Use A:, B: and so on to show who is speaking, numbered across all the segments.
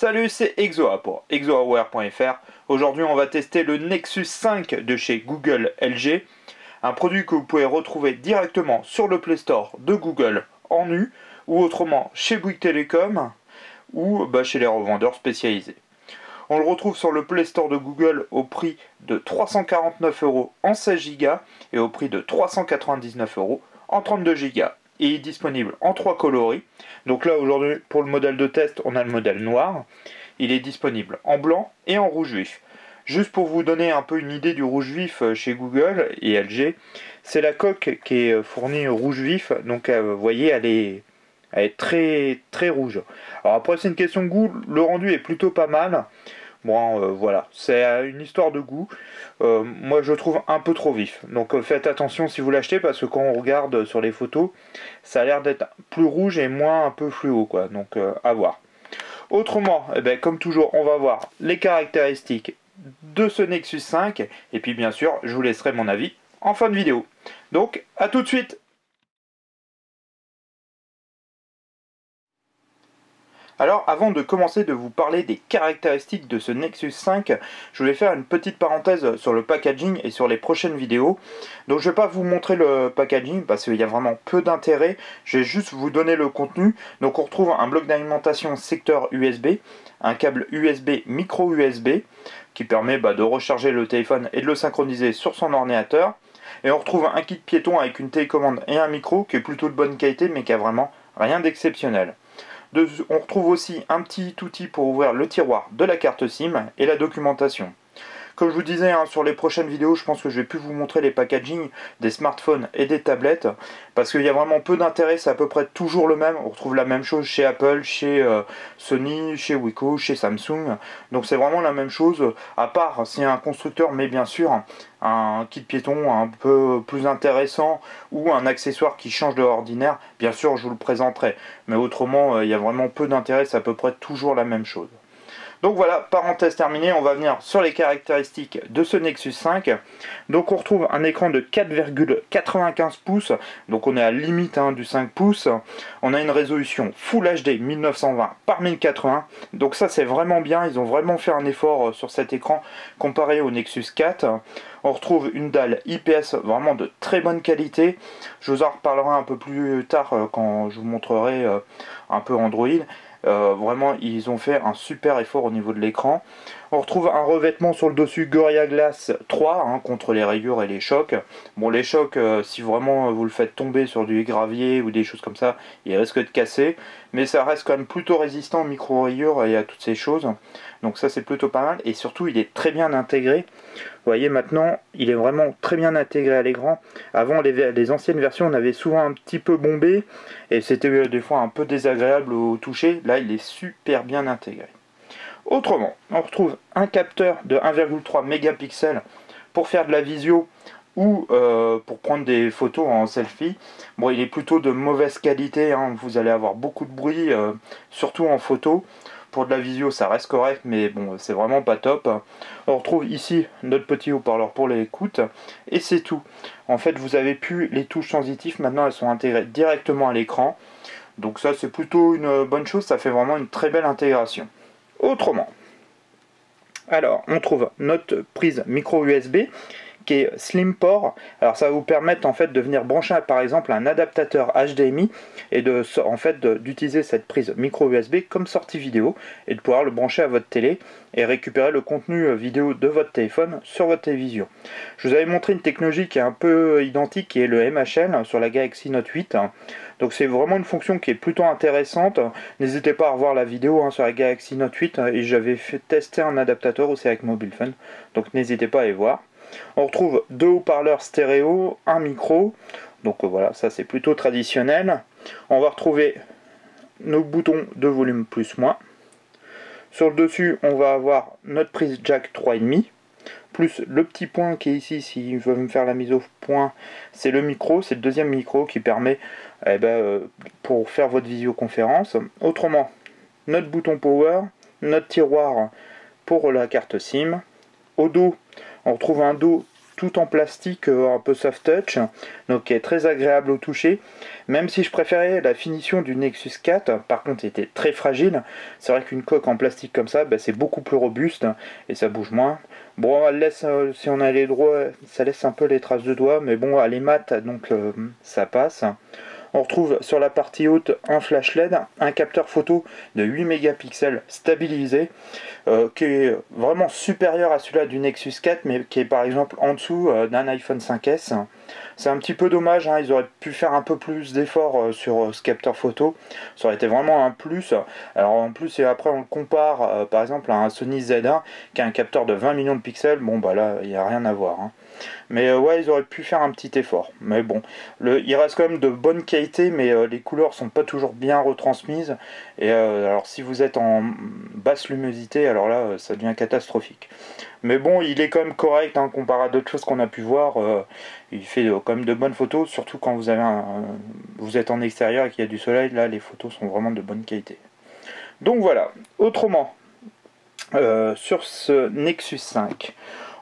A: Salut, c'est Exoa pour exoaware.fr. Aujourd'hui, on va tester le Nexus 5 de chez Google LG, un produit que vous pouvez retrouver directement sur le Play Store de Google en nu, ou autrement chez Bouygues Telecom, ou chez les revendeurs spécialisés. On le retrouve sur le Play Store de Google au prix de 349 € en 16 Go et au prix de 399 € en 32 Go. Et il est disponible en 3 coloris. Donc là aujourd'hui pour le modèle de test on a le modèle noir. Il est disponible en blanc et en rouge vif. Juste pour vous donner un peu une idée du rouge vif chez Google et LG, c'est la coque qui est fournie rouge vif. Donc vous voyez elle est très très rouge. Alors après c'est une question de goût, le rendu est plutôt pas mal. Bon, voilà, c'est une histoire de goût. Moi, je le trouve un peu trop vif. Donc, faites attention si vous l'achetez, parce que quand on regarde sur les photos, ça a l'air d'être plus rouge et moins un peu fluo, quoi. Donc, à voir. Autrement, comme toujours, on va voir les caractéristiques de ce Nexus 5. Et puis, bien sûr, je vous laisserai mon avis en fin de vidéo. Donc, à tout de suite! Alors, avant de commencer de vous parler des caractéristiques de ce Nexus 5, je voulais faire une petite parenthèse sur le packaging et sur les prochaines vidéos. Donc je ne vais pas vous montrer le packaging parce qu'il y a vraiment peu d'intérêt, je vais juste vous donner le contenu. Donc on retrouve un bloc d'alimentation secteur USB, un câble USB micro USB qui permet de recharger le téléphone et de le synchroniser sur son ordinateur. Et on retrouve un kit piéton avec une télécommande et un micro qui est plutôt de bonne qualité mais qui a vraiment rien d'exceptionnel. On retrouve aussi un petit outil pour ouvrir le tiroir de la carte SIM et la documentation. Comme je vous disais, sur les prochaines vidéos, je pense que je vais plus vous montrer les packaging des smartphones et des tablettes, parce qu'il y a vraiment peu d'intérêt, c'est à peu près toujours le même. On retrouve la même chose chez Apple, chez Sony, chez Wiko, chez Samsung. Donc c'est vraiment la même chose, à part si un constructeur met bien sûr un kit piéton un peu plus intéressant ou un accessoire qui change de l'ordinaire, bien sûr je vous le présenterai. Mais autrement, il y a vraiment peu d'intérêt, c'est à peu près toujours la même chose. Donc voilà, parenthèse terminée, on va venir sur les caractéristiques de ce Nexus 5. Donc on retrouve un écran de 4,95 pouces, donc on est à la limite du 5 pouces. On a une résolution Full HD 1920 par 1080, donc ça c'est vraiment bien, ils ont vraiment fait un effort sur cet écran comparé au Nexus 4. On retrouve une dalle IPS vraiment de très bonne qualité, je vous en reparlerai un peu plus tard quand je vous montrerai un peu Android. Vraiment ils ont fait un super effort au niveau de l'écran. On retrouve un revêtement sur le dessus Gorilla Glass 3 contre les rayures et les chocs. Bon, les chocs, si vraiment vous le faites tomber sur du gravier ou des choses comme ça, il risque de casser, mais ça reste quand même plutôt résistant aux micro-rayures et à toutes ces choses. Donc ça c'est plutôt pas mal, et surtout il est très bien intégré. Vous voyez maintenant, il est vraiment très bien intégré à l'écran. Avant les anciennes versions, on avait souvent un petit peu bombé, et c'était des fois un peu désagréable au toucher. Là il est super bien intégré. Autrement, on retrouve un capteur de 1,3 mégapixels pour faire de la visio ou pour prendre des photos en selfie. Bon, il est plutôt de mauvaise qualité, vous allez avoir beaucoup de bruit, surtout en photo. Pour de la visio, ça reste correct, mais bon, c'est vraiment pas top. On retrouve ici notre petit haut-parleur pour l'écoute, et c'est tout. En fait, vous avez plus les touches sensitives, maintenant elles sont intégrées directement à l'écran. Donc ça, c'est plutôt une bonne chose, ça fait vraiment une très belle intégration. Autrement, alors on trouve notre prise micro USB qui est slim port. Alors ça va vous permettre en fait de venir brancher par exemple un adaptateur HDMI et d'utiliser cette prise micro USB comme sortie vidéo et de pouvoir le brancher à votre télé et récupérer le contenu vidéo de votre téléphone sur votre télévision. Je vous avais montré une technologie qui est un peu identique, qui est le MHL sur la Galaxy Note 8. Donc c'est vraiment une fonction qui est plutôt intéressante. N'hésitez pas à revoir la vidéo sur la Galaxy Note 8 et j'avais fait tester un adaptateur aussi avec MobilePhone. Donc n'hésitez pas à y voir. On retrouve deux haut-parleurs stéréo, un micro. Donc voilà, ça c'est plutôt traditionnel. On va retrouver nos boutons de volume plus-moins. Sur le dessus, on va avoir notre prise jack 3,5. Plus le petit point qui est ici, si je veux me faire la mise au point, c'est le micro, c'est le deuxième micro qui permet pour faire votre visioconférence. Autrement, notre bouton power, notre tiroir pour la carte SIM. Au dos, on retrouve un dos tout en plastique un peu soft touch, donc qui est très agréable au toucher. Même si je préférais la finition du Nexus 4, par contre il était très fragile. C'est vrai qu'une coque en plastique comme ça, c'est beaucoup plus robuste et ça bouge moins. Bon, elle laisse, si on a les doigts, ça laisse un peu les traces de doigts, mais bon, elle est mate, donc ça passe. On retrouve sur la partie haute un flash LED, un capteur photo de 8 mégapixels stabilisé, qui est vraiment supérieur à celui-là du Nexus 4, mais qui est par exemple en dessous d'un iPhone 5S. C'est un petit peu dommage, hein, ils auraient pu faire un peu plus d'efforts sur ce capteur photo, ça aurait été vraiment un plus. Alors en plus, et après on le compare par exemple à un Sony Z1 qui a un capteur de 20 millions de pixels, bon bah là il n'y a rien à voir, hein. Mais ouais, ils auraient pu faire un petit effort. Mais bon, il reste quand même de bonne qualité, mais les couleurs sont pas toujours bien retransmises. Et alors si vous êtes en basse luminosité, alors là, ça devient catastrophique. Mais bon, il est quand même correct, hein, comparé à d'autres choses qu'on a pu voir. Il fait quand même de bonnes photos, surtout quand vous avez vous êtes en extérieur et qu'il y a du soleil. Là, les photos sont vraiment de bonne qualité. Donc voilà. Autrement, sur ce Nexus 5.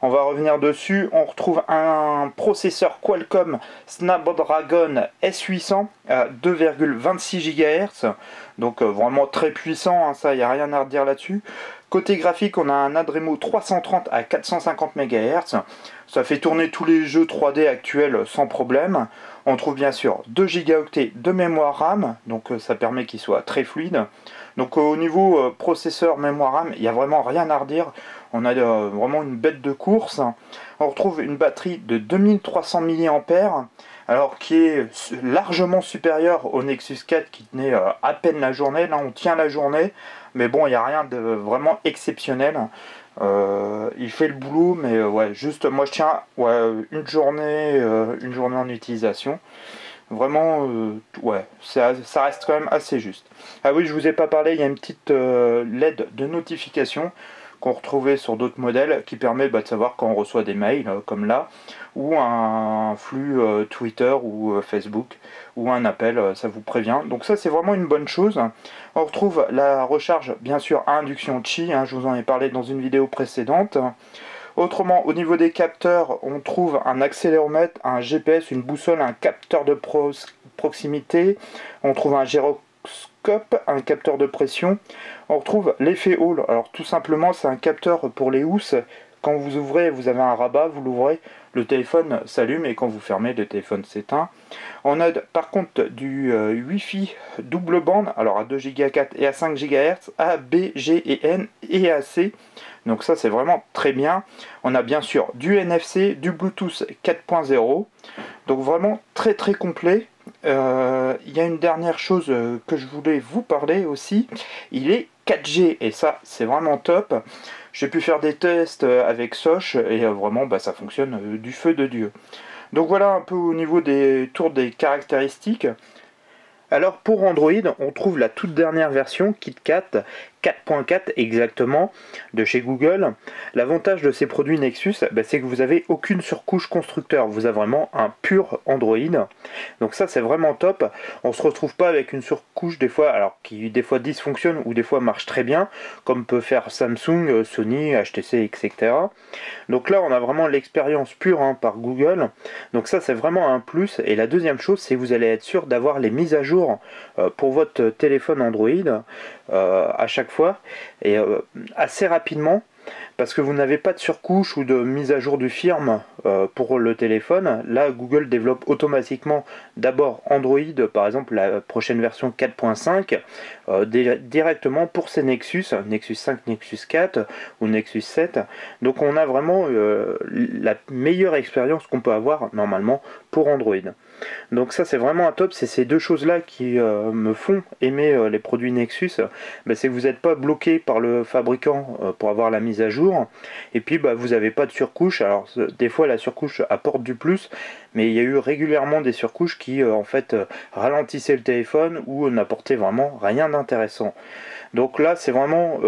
A: On va revenir dessus, on retrouve un processeur Qualcomm Snapdragon S800 à 2,26 GHz, donc vraiment très puissant, hein, ça il n'y a rien à redire là-dessus. Côté graphique, on a un Adreno 330 à 450 MHz, ça fait tourner tous les jeux 3D actuels sans problème. On trouve bien sûr 2 Go de mémoire RAM, donc ça permet qu'il soit très fluide. Donc au niveau processeur, mémoire RAM, il n'y a vraiment rien à redire. On a vraiment une bête de course. On retrouve une batterie de 2300 mAh, alors qui est largement supérieure au Nexus 4 qui tenait à peine la journée. Là on tient la journée, mais bon, il n'y a rien de vraiment exceptionnel. Il fait le boulot, mais ouais, juste moi je tiens une journée en utilisation. Vraiment, ouais, ça reste quand même assez juste. Ah oui, je vous ai pas parlé, il y a une petite LED de notification qu'on retrouvait sur d'autres modèles qui permet de savoir quand on reçoit des mails, comme là, ou un flux Twitter ou Facebook, ou un appel, ça vous prévient. Donc ça, c'est vraiment une bonne chose. On retrouve la recharge, bien sûr, à induction Qi, hein, je vous en ai parlé dans une vidéo précédente. Autrement, au niveau des capteurs, on trouve un accéléromètre, un GPS, une boussole, un capteur de proximité, on trouve un gyroscope, un capteur de pression, on retrouve l'effet Hall. Alors tout simplement, c'est un capteur pour les housses. Quand vous ouvrez, vous avez un rabat, vous l'ouvrez, le téléphone s'allume et quand vous fermez, le téléphone s'éteint. On a par contre du Wi-Fi double bande, alors à 2 Go 4 et à 5 GHz, A, B, G et N et AC. Donc ça c'est vraiment très bien. On a bien sûr du NFC, du Bluetooth 4.0. Donc vraiment très très complet. Il y a une dernière chose que je voulais vous parler aussi. Il est 4G et ça c'est vraiment top. J'ai pu faire des tests avec Soch et vraiment ça fonctionne du feu de Dieu. Donc voilà un peu au niveau des tours des caractéristiques. Alors pour Android, on trouve la toute dernière version KitKat 4.4 exactement de chez Google. L'avantage de ces produits Nexus, c'est que vous n'avez aucune surcouche constructeur. Vous avez vraiment un pur Android. Donc ça c'est vraiment top. On ne se retrouve pas avec une surcouche des fois, alors qui des fois dysfonctionne ou des fois marche très bien, comme peut faire Samsung, Sony, HTC, etc. Donc là on a vraiment l'expérience pure par Google. Donc ça c'est vraiment un plus. Et la deuxième chose, c'est que vous allez être sûr d'avoir les mises à jour pour votre téléphone Android à chaque fois et assez rapidement, parce que vous n'avez pas de surcouche ou de mise à jour du firmware pour le téléphone. Là Google développe automatiquement d'abord Android, par exemple la prochaine version 4.5 directement pour ces Nexus 5, Nexus 4 ou Nexus 7. Donc on a vraiment la meilleure expérience qu'on peut avoir normalement pour Android. Donc ça c'est vraiment un top, c'est ces deux choses là qui me font aimer les produits Nexus. C'est que vous n'êtes pas bloqué par le fabricant pour avoir la mise à jour, et puis vous n'avez pas de surcouche. Alors des fois la surcouche apporte du plus, mais il y a eu régulièrement des surcouches qui en fait ralentissaient le téléphone ou n'apportaient vraiment rien d'intéressant. Donc là c'est vraiment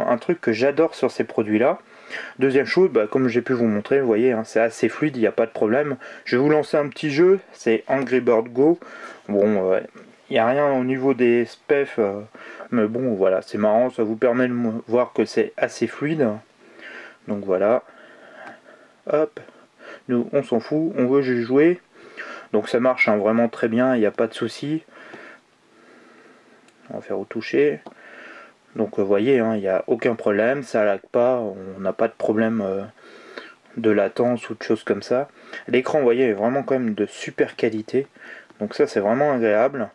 A: un truc que j'adore sur ces produits là. Deuxième chose, comme j'ai pu vous montrer, vous voyez, c'est assez fluide, il n'y a pas de problème. Je vais vous lancer un petit jeu, c'est Angry Bird Go. Bon, il n'y a rien au niveau des specs, mais bon, voilà, c'est marrant, ça vous permet de voir que c'est assez fluide. Donc voilà, hop, Nous, on s'en fout, on veut juste jouer. Donc ça marche hein, vraiment très bien, il n'y a pas de souci. On va faire au toucher. Donc vous voyez, hein, il n'y a aucun problème, ça lag pas, on n'a pas de problème de latence ou de choses comme ça. L'écran, vous voyez, est vraiment quand même de super qualité. Donc ça, c'est vraiment agréable.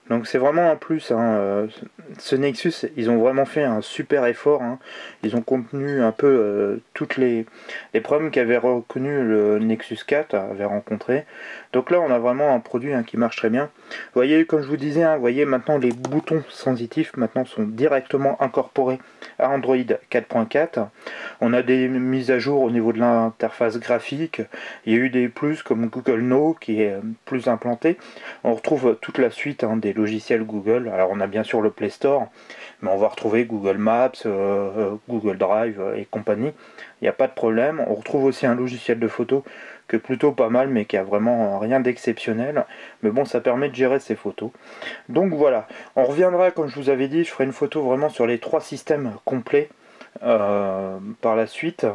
A: Donc c'est vraiment un plus, hein. Ce Nexus, ils ont vraiment fait un super effort, hein. Ils ont contenu un peu toutes les problèmes qu'avait reconnu le Nexus 4, avait rencontré. Donc là on a vraiment un produit hein, qui marche très bien. Vous voyez, comme je vous disais, hein, vous voyez maintenant les boutons sensitifs maintenant sont directement incorporés à Android 4.4. On a des mises à jour au niveau de l'interface graphique. Il y a eu des plus comme Google Now qui est plus implanté. On retrouve toute la suite hein, des logiciels Google. Alors on a bien sûr le Play Store, mais on va retrouver Google Maps, Google Drive et compagnie. Il n'y a pas de problème. On retrouve aussi un logiciel de photo que plutôt pas mal, mais qui a vraiment rien d'exceptionnel. Mais bon, ça permet de gérer ses photos. Donc voilà, on reviendra, comme je vous avais dit, je ferai une photo vraiment sur les 3 systèmes complets par la suite.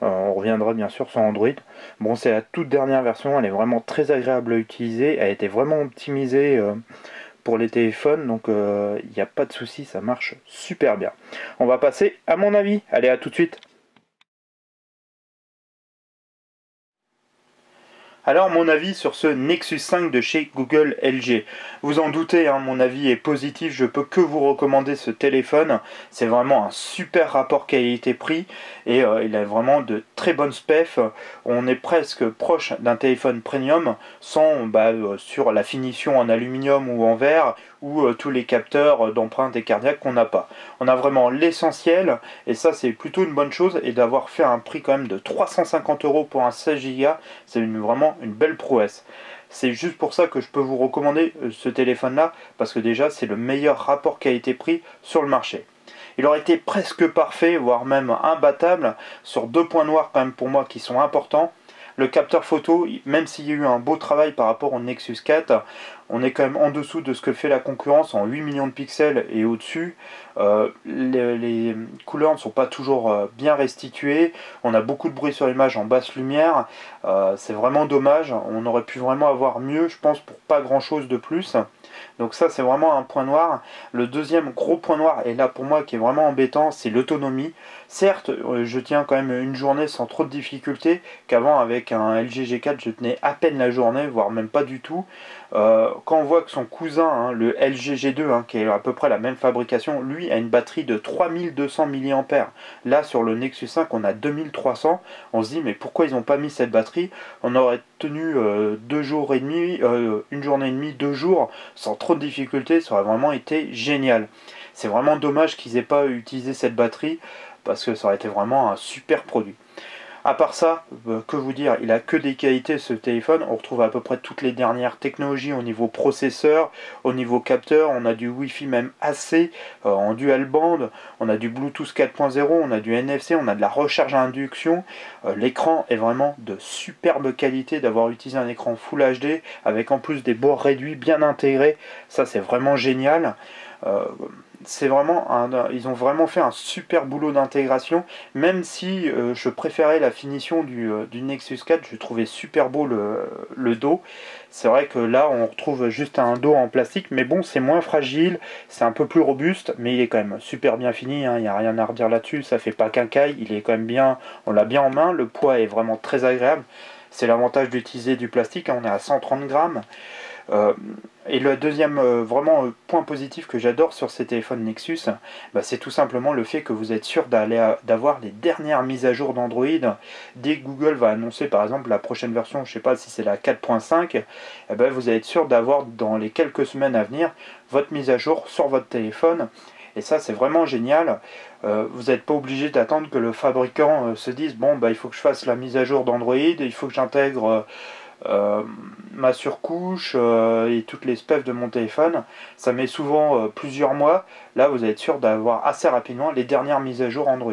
A: On reviendra bien sûr sur Android. Bon, c'est la toute dernière version, elle est vraiment très agréable à utiliser. Elle a été vraiment optimisée pour les téléphones, donc il n'y a pas de souci, ça marche super bien. On va passer à mon avis. Allez, à tout de suite. Alors mon avis sur ce Nexus 5 de chez Google LG. Vous en doutez, hein, mon avis est positif, je peux que vous recommander ce téléphone. C'est vraiment un super rapport qualité-prix et il a vraiment de très bonnes specs. On est presque proche d'un téléphone premium sans sur la finition en aluminium ou en verre ou tous les capteurs d'empreinte et cardiaque qu'on n'a pas. On a vraiment l'essentiel et ça c'est plutôt une bonne chose, et d'avoir fait un prix quand même de 350 € pour un 16 Go, c'est vraiment une belle prouesse. C'est juste pour ça que je peux vous recommander ce téléphone là, parce que déjà c'est le meilleur rapport qualité-prix sur le marché. Il aurait été presque parfait, voire même imbattable, sur 2 points noirs quand même pour moi qui sont importants. Le capteur photo, même s'il y a eu un beau travail par rapport au Nexus 4, on est quand même en dessous de ce que fait la concurrence en 8 millions de pixels et au-dessus. Les couleurs ne sont pas toujours bien restituées. On a beaucoup de bruit sur l'image en basse lumière. C'est vraiment dommage. On aurait pu vraiment avoir mieux, je pense, pour pas grand chose de plus. Donc ça c'est vraiment un point noir. Le deuxième gros point noir, et là pour moi qui est vraiment embêtant, c'est l'autonomie. Certes, je tiens quand même une journée sans trop de difficultés, qu'avant avec un LG G4 je tenais à peine la journée, voire même pas du tout. Quand on voit que son cousin, hein, le LG G2, hein, qui est à peu près la même fabrication, lui a une batterie de 3200 mAh. Là sur le Nexus 5 on a 2300. On se dit mais pourquoi ils n'ont pas mis cette batterie? On aurait tenu 2 jours et demi, une journée et demie, 2 jours sans trop de difficultés, ça aurait vraiment été génial. C'est vraiment dommage qu'ils aient pas utilisé cette batterie, parce que ça aurait été vraiment un super produit. À part ça, que vous dire, il a que des qualités ce téléphone. On retrouve à peu près toutes les dernières technologies au niveau processeur, au niveau capteur. On a du Wi-Fi même AC en dual band, on a du Bluetooth 4.0, on a du NFC, on a de la recharge à induction. L'écran est vraiment de superbe qualité, d'avoir utilisé un écran Full HD avec en plus des bords réduits bien intégrés. Ça c'est vraiment génial. C'est vraiment ils ont vraiment fait un super boulot d'intégration, même si je préférais la finition du Nexus 4, je trouvais super beau le dos. C'est vrai que là on retrouve juste un dos en plastique, mais bon c'est moins fragile, c'est un peu plus robuste, mais il est quand même super bien fini, hein, il n'y a rien à redire là-dessus, ça fait pas quincaille, il est quand même bien, on l'a bien en main, le poids est vraiment très agréable. C'est l'avantage d'utiliser du plastique, hein, on est à 130 grammes. Et le deuxième point positif que j'adore sur ces téléphones Nexus, c'est tout simplement le fait que vous êtes sûr d'avoir les dernières mises à jour d'Android. Dès que Google va annoncer par exemple la prochaine version, je ne sais pas si c'est la 4.5, vous allez être sûr d'avoir dans les quelques semaines à venir votre mise à jour sur votre téléphone. Et ça c'est vraiment génial. Vous n'êtes pas obligé d'attendre que le fabricant se dise bon il faut que je fasse la mise à jour d'Android, il faut que j'intègre ma surcouche et toutes les specs de mon téléphone. Ça met souvent plusieurs mois. Là vous allez être sûr d'avoir assez rapidement les dernières mises à jour Android.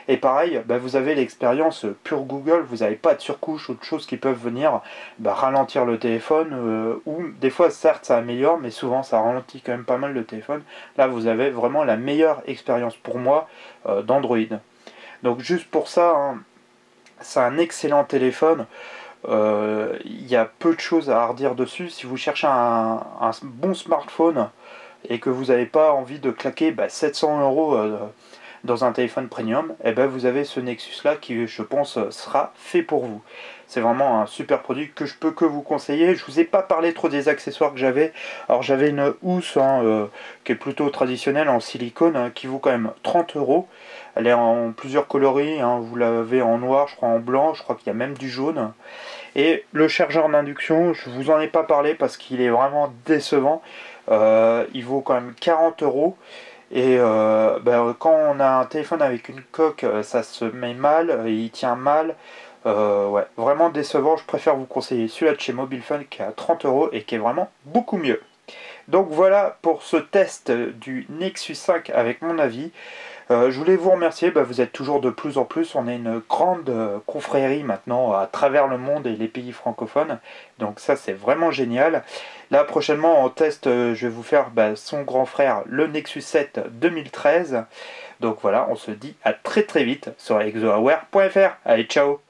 A: Et pareil, vous avez l'expérience pure Google, vous n'avez pas de surcouche ou de choses qui peuvent venir ralentir le téléphone, ou des fois certes ça améliore, mais souvent ça ralentit quand même pas mal le téléphone. Là vous avez vraiment la meilleure expérience pour moi d'Android. Donc juste pour ça, hein, C'est un excellent téléphone. Il y a peu de choses à redire dessus. Si vous cherchez un bon smartphone et que vous n'avez pas envie de claquer 700 € dans un téléphone premium, et ben vous avez ce Nexus là qui, je pense, sera fait pour vous. C'est vraiment un super produit que je peux que vous conseiller. Je vous ai pas parlé trop des accessoires que j'avais. Alors j'avais une housse qui est plutôt traditionnelle en silicone, qui vaut quand même 30 €. Elle est en plusieurs coloris, vous l'avez en noir, je crois en blanc, je crois qu'il y a même du jaune. Et le chargeur d'induction, je vous en ai pas parlé parce qu'il est vraiment décevant. Il vaut quand même 40 €. Et quand on a un téléphone avec une coque, ça se met mal, il tient mal. Ouais, vraiment décevant. Je préfère vous conseiller celui-là de chez Mobilefun qui est à 30 € et qui est vraiment beaucoup mieux. Donc voilà pour ce test du Nexus 5 avec mon avis. Je voulais vous remercier, vous êtes toujours de plus en plus, on est une grande confrérie maintenant à travers le monde et les pays francophones, donc ça c'est vraiment génial. Là prochainement en test, je vais vous faire son grand frère, le Nexus 7 2013, donc voilà, on se dit à très très vite sur exoaware.fr. Allez, ciao!